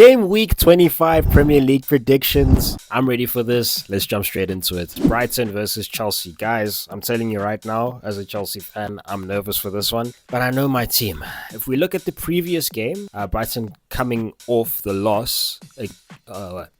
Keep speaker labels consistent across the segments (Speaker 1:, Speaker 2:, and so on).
Speaker 1: Game week 25 Premier League predictions. I'm ready for this. Let's jump straight into it. Brighton versus Chelsea. Guys, I'm telling you right now, as a Chelsea fan, I'm nervous for this one. But I know my team. If we look at the previous game, Brighton coming off the loss,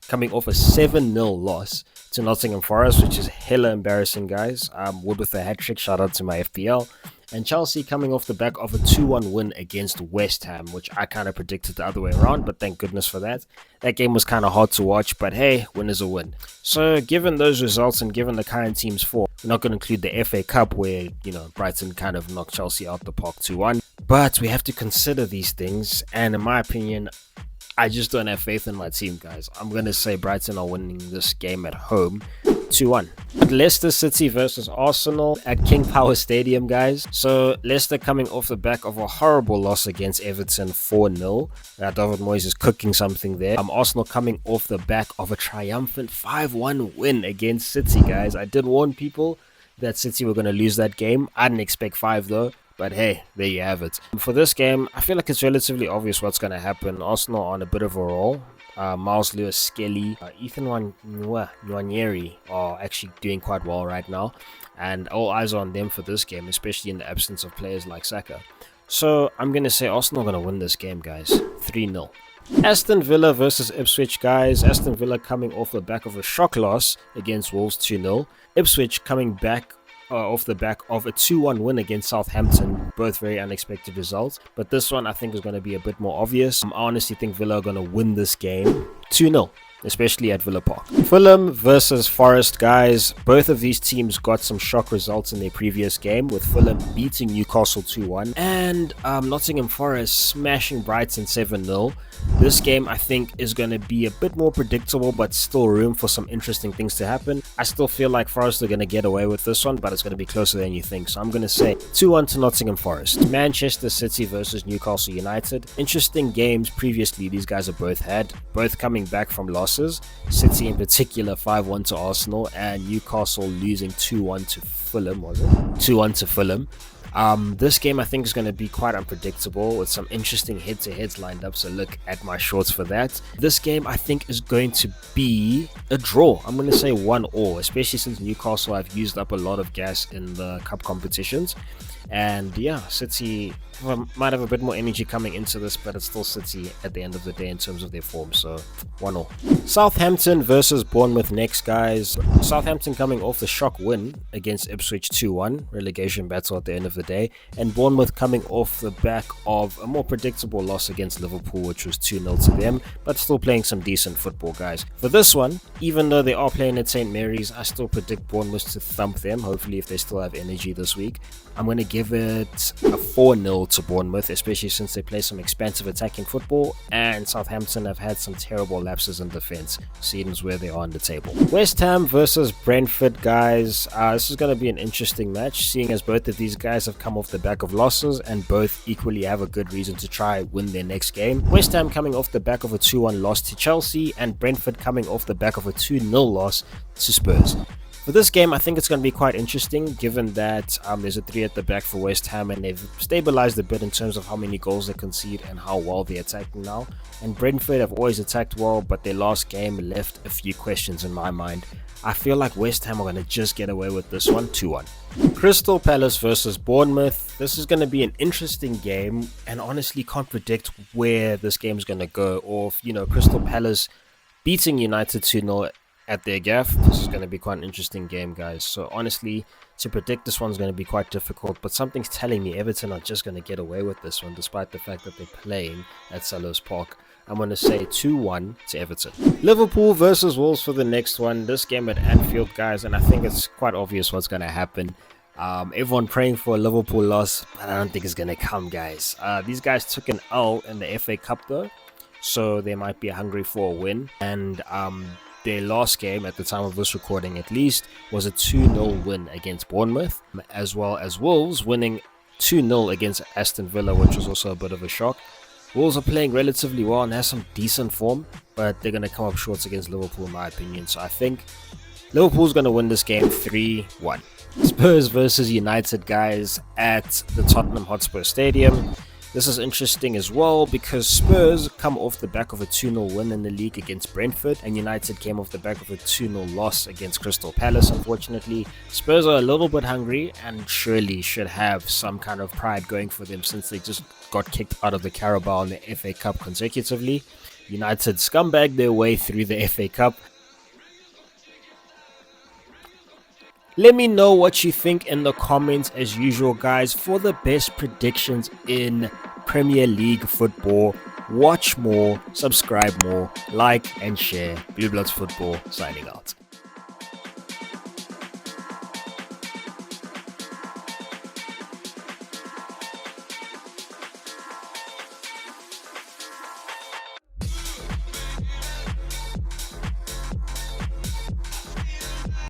Speaker 1: coming off a 7-0 loss to Nottingham Forest, which is hella embarrassing, guys. Wood with a hat-trick. Shout out to my FPL. And Chelsea coming off the back of a 2-1 win against West Ham, which I kind of predicted the other way around, but thank goodness for that. That game was kind of hard to watch, but hey, win is a win. So given those results and given the current team's form, we're not going to include the FA Cup where, Brighton kind of knocked Chelsea out the park 2-1. But we have to consider these things, and in my opinion, I just don't have faith in my team, guys. I'm going to say Brighton are winning this game at home 2-1. Leicester City versus Arsenal at King Power Stadium, guys. So Leicester coming off the back of a horrible loss against Everton 4-0. David Moyes is cooking something there. Arsenal coming off the back of a triumphant 5-1 win against City, guys. I did warn people that City were going to lose that game. I didn't expect 5 though. But hey, there you have it. For this game, I feel like it's relatively obvious what's going to happen. Arsenal on a bit of a roll. Miles Lewis, Skelly, Ethan Nwaneri are actually doing quite well right now. And all eyes are on them for this game, especially in the absence of players like Saka. So I'm going to say Arsenal are going to win this game, guys. 3-0. Aston Villa versus Ipswich, guys. Aston Villa coming off the back of a shock loss against Wolves 2-0. Ipswich coming back off the back of a 2-1 win against Southampton. Both very unexpected results, but this one I think is going to be a bit more obvious. I honestly think Villa are going to win this game 2-0, especially at Villa Park. Fulham versus Forest, guys. Both of these teams got some shock results in their previous game, with Fulham beating Newcastle 2-1 and Nottingham Forest smashing Brighton 7-0. This game I think is going to be a bit more predictable, but still room for some interesting things to happen. I still feel like Forest are going to get away with this one, but it's going to be closer than you think. So I'm going to say 2-1 to Nottingham Forest. Manchester City versus Newcastle United. Interesting games previously these guys have both had, both coming back from losses. City in particular 5-1 to Arsenal, and Newcastle losing 2-1 to Fulham, was it? 2-1 to Fulham. This game I think is going to be quite unpredictable with some interesting head-to-heads lined up, so look at my shorts for that. This game I think is going to be a draw. I'm going to say 1-1, especially since Newcastle have used up a lot of gas in the cup competitions. And yeah, City might have a bit more energy coming into this, but it's still City at the end of the day in terms of their form, so 1-0. Southampton versus Bournemouth next, guys. Southampton coming off the shock win against Ipswich 2-1, relegation battle at the end of the day, and Bournemouth coming off the back of a more predictable loss against Liverpool, which was 2-0 to them, but still playing some decent football, guys. For this one, even though they are playing at St. Mary's, I still predict Bournemouth to thump them, hopefully if they still have energy this week. I'm going to give it a 4-0 to Bournemouth, especially since they play some expansive attacking football, and Southampton have had some terrible lapses in defense, seeing where they are on the table. West Ham versus Brentford, guys. This is going to be an interesting match, seeing as both of these guys have come off the back of losses and both equally have a good reason to try win their next game. West Ham coming off the back of a 2-1 loss to Chelsea, and Brentford coming off the back of a 2-0 loss to Spurs. For this game, I think it's going to be quite interesting, given that there's a 3 at the back for West Ham, and they've stabilized a bit in terms of how many goals they concede and how well they're attacking now. And Brentford have always attacked well, but their last game left a few questions in my mind. I feel like West Ham are going to just get away with this one, 2-1. Crystal Palace versus Bournemouth. This is going to be an interesting game, and honestly can't predict where this game is going to go, or if, Crystal Palace beating United 2-0 at their gaff. This is going to be quite an interesting game, guys. So honestly, to predict this one's going to be quite difficult, but something's telling me Everton are just going to get away with this one, despite the fact that they're playing at Selhurst Park. I'm going to say 2-1 to Everton. Liverpool versus Wolves for the next one. This game at Anfield, guys, and I think it's quite obvious what's going to happen. Everyone praying for a Liverpool loss, but I don't think it's going to come, guys. These guys took an L in the FA Cup though, so they might be hungry for a win. And their last game, at the time of this recording at least, was a 2-0 win against Bournemouth, as well as Wolves winning 2-0 against Aston Villa, which was also a bit of a shock. Wolves are playing relatively well and has some decent form, but they're going to come up short against Liverpool in my opinion. So I think Liverpool's going to win this game 3-1. Spurs versus United, guys, at the Tottenham Hotspur Stadium. This is interesting as well because Spurs come off the back of a 2-0 win in the league against Brentford, and United came off the back of a 2-0 loss against Crystal Palace, unfortunately. Spurs are a little bit hungry and surely should have some kind of pride going for them since they just got kicked out of the Carabao and the FA Cup consecutively. United scumbagged their way through the FA Cup. Let me know what you think in the comments as usual, guys, for the best predictions in Premier League football. Watch more, subscribe more, like and share. Blue Bloods Football signing out.